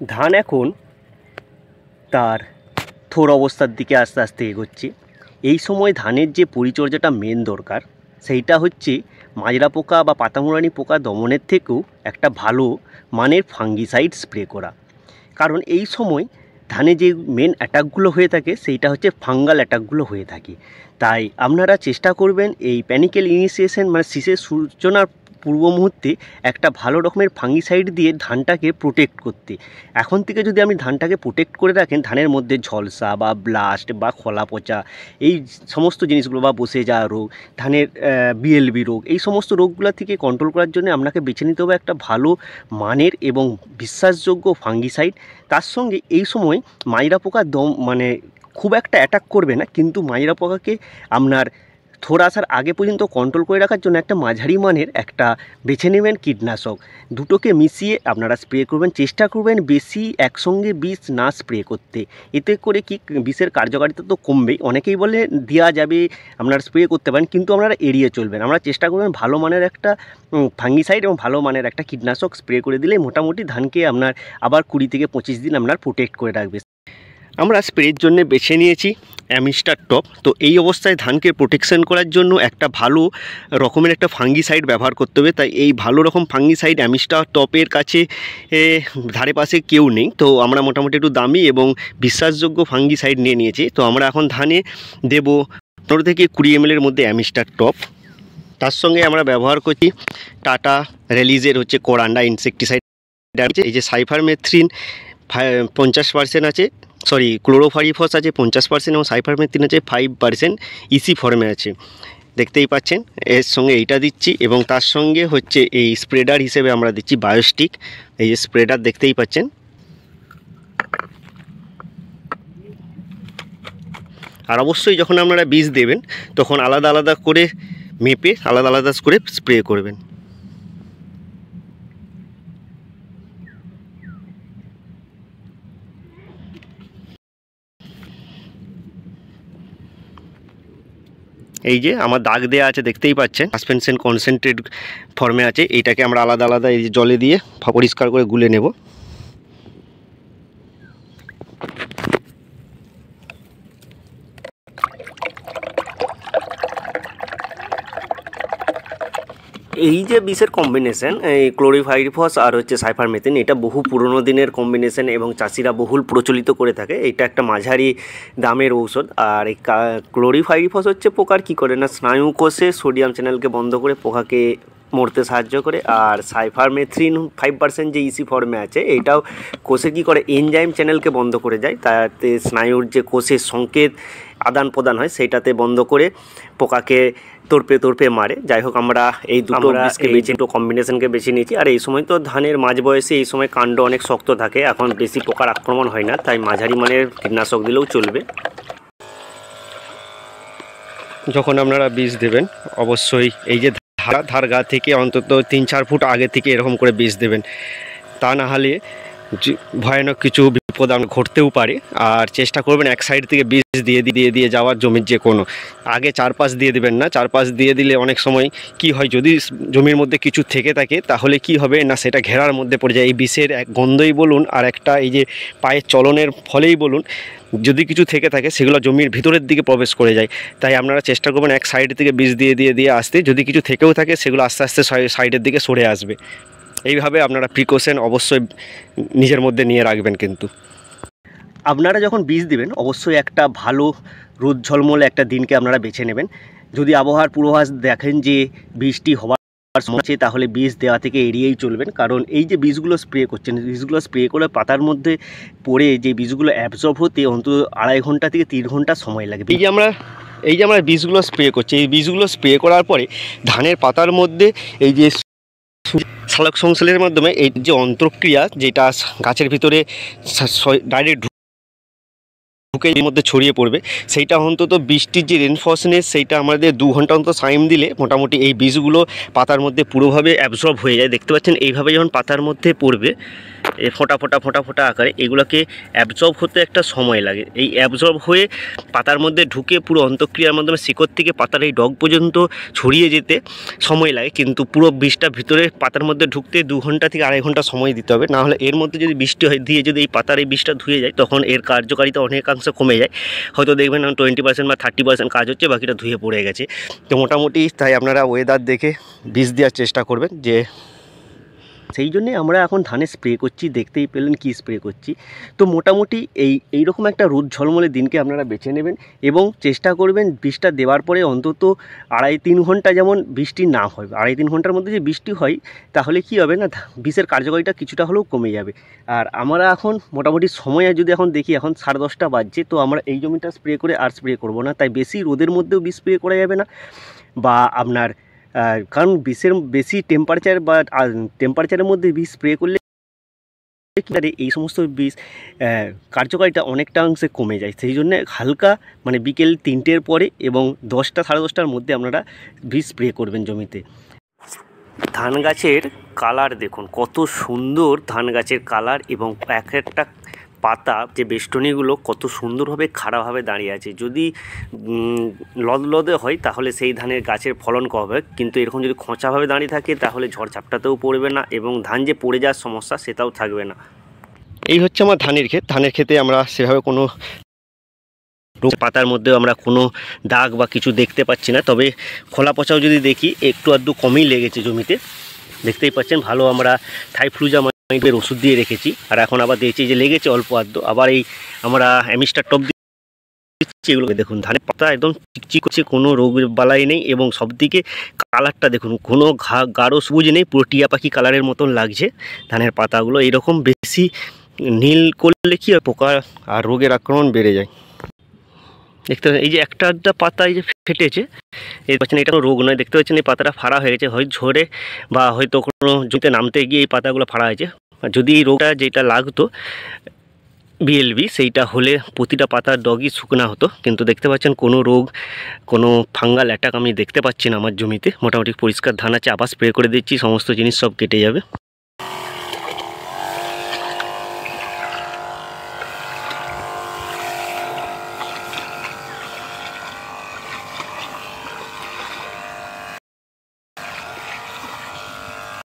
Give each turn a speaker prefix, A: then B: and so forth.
A: ধান এখন তার থোর অবস্থার দিকে আস্তে আস্তে এগোচ্ছে। এই সময় ধানের যে পরিচর্যাটা মেন দরকার সেইটা হচ্ছে মাজরা পোকা বা পাতামোড়ানি পোকা দমনের থেকেও একটা ভালো মানের ফাঙ্গিসাইড স্প্রে করা। কারণ এই সময় ধানে যে মেন অ্যাটাকগুলো হয়ে থাকে সেইটা হচ্ছে ফাঙ্গাল অ্যাটাকগুলো হয়ে থাকে। তাই আপনারা চেষ্টা করবেন এই প্যানিক্যাল ইনিশিয়েশন মানে শীষের সূচনার পূর্ব মুহূর্তে একটা ভালো রকমের ফাঙ্গিসাইড দিয়ে ধানটাকে প্রোটেক্ট করতে। এখন থেকে যদি আপনি ধানটাকে প্রোটেক্ট করে রাখেন, ধানের মধ্যে ঝলসা বা ব্লাস্ট বা খোলা পচা এই সমস্ত জিনিসগুলো বা বসে যাওয়া রোগ, ধানের বিএলবি রোগ, এই সমস্ত রোগগুলো থেকে কন্ট্রোল করার জন্য আপনাকে বেছে নিতে হবে একটা ভালো মানের এবং বিশ্বাসযোগ্য ফাঙ্গিসাইড। তার সঙ্গে এই সময় মাজরা পোকা মানে খুব একটা অ্যাটাক করবে না, কিন্তু মাজরা পোকাকে আপনার থোর আসার আগে পর্যন্ত কন্ট্রোল করে রাখার জন্য একটা মাঝারি মানের একটা বেছে নেবেন কীটনাশক। দুটোকে মিশিয়ে আপনারা স্প্রে করবেন। চেষ্টা করবেন বেশি একসঙ্গে বিষ না স্প্রে করতে, এতে করে কি বিষের কার্যকারিতা তো কমবেই। অনেকেই বলে দেওয়া যাবে, আপনারা স্প্রে করতে পারেন, কিন্তু আপনারা এড়িয়ে চলবেন। আমরা চেষ্টা করবেন ভালো মানের একটা ফাঙ্গিসাইড এবং ভালো মানের একটা কীটনাশক স্প্রে করে দিলে মোটামুটি ধানকে আপনার আবার 20 থেকে 25 দিন আপনার প্রোটেক্ট করে রাখবে। আমরা স্প্রের জন্য বেছে নিয়েছি অ্যামিস্টার টপ। তো এই অবস্থায় ধানকে প্রোটেকশন করার জন্য একটা ভালো রকমের একটা ফাঙ্গিসাইড ব্যবহার করতে হবে। তাই এই ভালো রকম ফাঙ্গিসাইড অ্যামিস্টার টপের কাছে ধারে পাশে কেউ নেই। তো আমরা মোটামুটি একটু দামি এবং বিশ্বাসযোগ্য ফাঙ্গিসাইড নিয়ে নিয়েছি। তো আমরা এখন ধানে দেব 15 থেকে 20 ml এর মধ্যে অ্যামিস্টার টপ। তার সঙ্গে আমরা ব্যবহার করছি টাটা রিলিজের হচ্ছে কোরান্ডা ইনসেকটিসাইড। এই যে সাইফারমেথ্রিন 50% আছে, সরি ক্লোরোফারিফস আছে 50% এবং সাইফারমেথ্রিন আছে 5% ইসি ফর্মে আছে, দেখতেই পাচ্ছেন। এর সঙ্গে এইটা দিচ্ছি এবং তার সঙ্গে হচ্ছে এই স্প্রেডার হিসেবে আমরা দিচ্ছি বায়োস্টিক। এই যে স্প্রেডার দেখতেই পাচ্ছেন। আর অবশ্যই যখন আপনারা বীজ দেবেন তখন আলাদা আলাদা করে মেপে আলাদা আলাদা করে স্প্রে করবেন। এই যে আমার দাগ দেওয়া আছে দেখতেই পাচ্ছেন, সাসপেনশন কনসেন্ট্রেট ফর্মে আছে। এইটাকে আমরা আলাদা আলাদা এই যে জলে দিয়ে পরিষ্কার করে গুলে নেব। এই যে বিষের কম্বিনেশন, এই ক্লোরিফাইরিফস আর হচ্ছে সাইফারমেথিন, এটা বহু পুরনো দিনের কম্বিনেশন এবং চাষিরা বহুল প্রচলিত করে থাকে। এটা একটা মাঝারি দামের ঔষধ। আর এই ক্লোরিফাইরিফস হচ্ছে পোকার কী করে না, স্নায়ু কোষে সোডিয়াম চ্যানেলকে বন্ধ করে পোকাকে মরতে সাহায্য করে। আর সাইফারমেথ্রিন 5% যে ইসি ফর্মে আছে, এইটাও কোষে কী করে এনজাইম চ্যানেলকে বন্ধ করে যায়, তাতে স্নায়ুর যে কোষের সংকেত আদান প্রদান হয় সেইটাতে বন্ধ করে পোকাকে তর্পে মারে। যাই হোক, আমরা এই দুটো কম্বিনেশনকে বেছে নিয়েছি। আর এই সময় তো ধানের মাঝ বয়সে এই সময় কাণ্ড অনেক শক্ত থাকে, এখন বেশি পোকার আক্রমণ হয় না, তাই মাঝারি মানের কীটনাশক দিলেও চলবে। যখন আপনারা বীজ দেবেন অবশ্যই এই যে ধার গা থেকে অন্তত 3-4 ফুট আগে থেকে এরকম করে বীজ দেবেন, তা না হলে ভয়ানক কিছু বিপদ ঘটতেও পারে। আর চেষ্টা করবেন এক সাইড থেকে বীজ দিয়ে যাওয়ার জমির যে কোনো, আগে চারপাশ দিয়ে দেবেন না। চারপাশ দিয়ে দিলে অনেক সময় কি হয়, যদি জমির মধ্যে কিছু থেকে থাকে তাহলে কি হবে না, সেটা ঘেরার মধ্যে পড়ে যায়। এই বিষের এক গন্ধই বলুন আর একটা এই যে পায়ের চলনের ফলেই বলুন, যদি কিছু থেকে থাকে সেগুলো জমির ভিতরের দিকে প্রবেশ করে যায়। তাই আপনারা চেষ্টা করবেন এক সাইড থেকে বীজ দিয়ে আসতে, যদি কিছু থেকেও থাকে সেগুলো আস্তে আস্তে সাইডের দিকে সরে আসবে। এইভাবে আপনারা প্রিকশন অবশ্যই নিজের মধ্যে নিয়ে রাখবেন। কিন্তু আপনারা যখন বীজ দেবেন অবশ্যই একটা ভালো রোদ ঝলমলে একটা দিনকে আপনারা বেছে নেবেন। যদি আবহাওয়ার পূর্বাভাস দেখেন যে বৃষ্টি হওয়ার সময় আছে, তাহলে বীজ দেওয়া থেকে এড়িয়েই চলবেন। কারণ এই যে বীজগুলো স্প্রে করছেন, বীজগুলো স্প্রে করে পাতার মধ্যে পড়ে যে বীজগুলো অ্যাবজর্ব হতে অন্তত 2.5 ঘন্টা থেকে 3 ঘন্টা সময় লাগবে। এই যে আমরা বীজগুলো স্প্রে করছি, এই বীজগুলো স্প্রে করার পরে ধানের পাতার মধ্যে এই যে সালোক সংশ্লেষের মাধ্যমে এই যে অন্তঃক্রিয়া, যেটা গাছের ভিতরে ডাইরেক্ট ঢুকে এর মধ্যে ছড়িয়ে পড়বে, সেইটা অন্তত বৃষ্টির যে রেনফর্সনেস সেইটা আমাদের 2 ঘন্টা অন্তত টাইম দিলে মোটামুটি এই বীজগুলো পাতার মধ্যে পুরোভাবে অ্যাবজর্ব হয়ে যায়। দেখতে পাচ্ছেন এইভাবে যখন পাতার মধ্যে পড়বে ফোঁটা ফোঁটা ফোঁটা ফোঁটা আকারে, এগুলোকে অ্যাবজর্ব হতে একটা সময় লাগে। এই অ্যাবজর্ব হয়ে পাতার মধ্যে ঢুকে পুরো অন্তঃক্রিয়ার মাধ্যমে শিকড় থেকে পাতার এই ডগ পর্যন্ত ছড়িয়ে যেতে সময় লাগে, কিন্তু পুরো বীজটা ভিতরে পাতার মধ্যে ঢুকতে 2 ঘন্টা থেকে 2.5 ঘন্টা সময় দিতে হবে। না হলে এর মধ্যে যদি বৃষ্টি হয় দিয়ে যদি এই পাতার এই বীজটা ধুয়ে যায়, তখন এর কার্যকারিতা অনেকাংশে কমে যায়। হয়তো দেখবেন 20% বা 30% কাজ হচ্ছে, বাকিটা ধুয়ে পড়ে গেছে। তো মোটামুটি তাই আপনারা ওয়েদার দেখে বীজ দেওয়ার চেষ্টা করবেন। যে সেই জন্যে আমরা এখন ধানে স্প্রে করছি, দেখতেই পেলেন কি স্প্রে করছি। তো মোটামুটি এইরকম একটা রোদ ঝলমলে দিনকে আপনারা বেছে নেবেন এবং চেষ্টা করবেন বীজটা দেওয়ার পরে অন্তত 2.5-3 ঘন্টা যেমন বৃষ্টি না হয়। 2.5-3 ঘন্টার মধ্যে যে বৃষ্টি হয় তাহলে কি হবে না, বীজের কার্যকারিতা কিছুটা হলেও কমে যাবে। আর আমরা এখন মোটামুটি সময়ে যদি এখন দেখি, এখন 10:30 বাজছে, তো আমরা এই জমিটা স্প্রে করে আর স্প্রে করব না। তাই বেশি রোদের মধ্যেও বীজ স্প্রে করা যাবে না, বা আপনার কারণ বিষের বেশি টেম্পারেচার বা টেম্পারেচারের মধ্যে বীজ স্প্রে করলে এই সমস্ত বীজ কার্যকারিতা অনেকটা অংশে কমে যায়। সেই জন্যে হালকা মানে বিকেল 3টের পরে এবং 10টা 10:30টার মধ্যে আপনারা বীজ স্প্রে করবেন জমিতে। ধান গাছের কালার দেখুন, কত সুন্দর ধান গাছের কালার, এবং এক একটা পাতা যে বেষ্টনীগুলো কত সুন্দরভাবে খাড়াভাবে দাঁড়িয়ে আছে। যদি লদলদে হয় তাহলে সেই ধানের গাছের ফলন কম হবে, কিন্তু এরকম যদি খোঁচাভাবে দাঁড়িয়ে থাকে তাহলে ঝড়ঝাপটাতেও পড়বে না এবং ধান যে পড়ে যাওয়ার সমস্যা সেটাও থাকবে না। এই হচ্ছে আমার ধানের ক্ষেত। ধানের ক্ষেতে আমরা সেভাবে কোনো পাতার মধ্যেও আমরা কোনো দাগ বা কিছু দেখতে পাচ্ছি না, তবে খোলা পচাও যদি দেখি একটু আধটু কমই লেগেছে জমিতে। দেখতেই পাচ্ছেন ভালো আমরা থাইফ্লুজামাইডের ওষুধ দিয়ে রেখেছি, আর এখন আবার দিয়েছি যে লেগেছে অল্প আধটু, আবার এই আমরা অ্যামিস্টার টপ দিচ্ছি। এগুলো দেখুন ধানের পাতা একদম চিকচিক করছে, কোনো রোগ বালাই নেই, এবং সবদিকে কালারটা দেখুন, কোনো গাঢ় সবুজ নেই, পুরো টিয়া পাখি কালারের মতন লাগছে ধানের পাতাগুলো। এইরকম বেশি নীল করলে কি হয়, পোকা আর রোগের আক্রমণ বেড়ে যায়। দেখতে পাচ্ছেন এই যে একটা আধটা পাতা এই যে ফেটেছে, এই পাচ্ছেন এটা কোনো রোগ নয়। দেখতে পাচ্ছেন এই পাতাটা ফাড়া হয়ে গেছে, হয় ঝরে বা হয়তো কোনো জমিতে নামতে গিয়ে এই পাতাগুলো ফাড়া হয়েছে। যদি এই রোগটা যেটা লাগতো বিএলবি, সেইটা হলে প্রতিটা পাতার ডগই শুকনা হতো, কিন্তু দেখতে পাচ্ছেন কোনো রোগ, কোনো ফাঙ্গাল অ্যাটাক আমি দেখতে পাচ্ছি না আমার জমিতে। মোটামুটি পরিষ্কার ধান আছে, আবার স্প্রে করে দিচ্ছি, সমস্ত জিনিস সব কেটে যাবে।